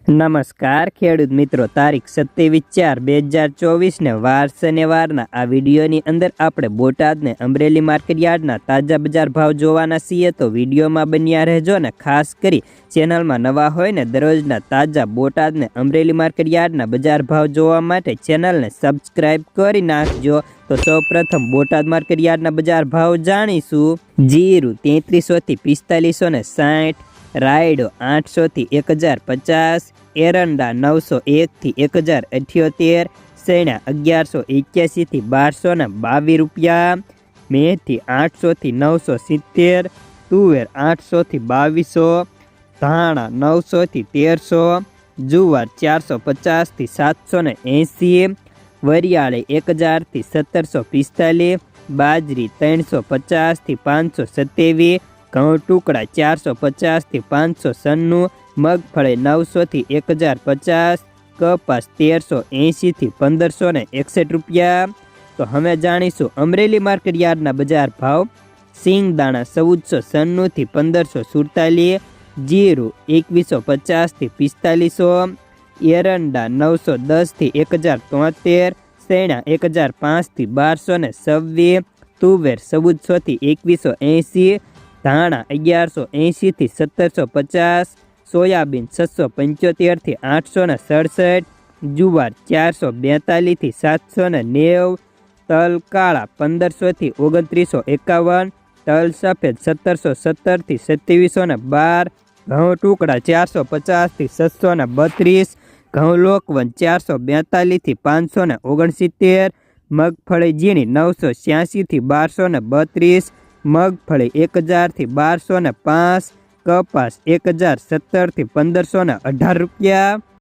નમસ્કાર ખેડૂત મિત્રો, તારીખ 27/4/2024 ને વાર શનિવારના આ વિડીયોની અંદર આપણે બોટાદ ને અમરેલી માર્કેટ યાર્ડના તાજા બજાર ભાવ જોવાના છીએ, તો વિડીયોમાં બન્યા રહેજો ને ખાસ કરી ચેનલમાં નવા હોય ને દરરોજના તાજા બોટાદ ને અમરેલી માર્કેટ યાર્ડના બજાર ભાવ જોવા માટે ચેનલને સબસ્ક્રાઈબ કરી નાખજો। તો સૌપ્રથમ બોટાદ માર્કેટ યાર્ડના બજાર ભાવ જાણીશું। જીરું 3300 થી 4560, રાયડો 800 થી 1050, एरंडा 901 થી 1078, सेणा 1181 થી 1222 रुपया, मेथी 800 થી 970, तुवेर 800 થી 2200, धाणा 900 થી 1300, जुवार 450 થી 780, वरियाळे 1000 થી 1745, बाजरी 350 થી 527, घऊं टुकड़ा 450 થી 596, मगफળી 900 થી 1050, कपास 1380 થી 1561 रुपया। तो हमें जाणीशुं अमरेली मार्केट यार्डना बजार भाव। सींगदाणा 1496 થી 1547, जीरु 2150 થી 4500, एरंडा 910 થી 1073, सेणा 1005 થી 1226, तुवेर 1400 થી 2180, धाणा 1180 થી 1750, सोयाबीन 675 થી 867, जुवार 442 થી 790, तल काळा 1500 થી 2951, तल सफेद 1717 થી 2712, घऊं टुकड़ा 450 થી 632, घऊं लोकवन 442 થી 569, मगफળી ઝીણી 986 થી 1232, मगफળી 1000 થી 1205, कपास 1017 થી 1518 रुपया।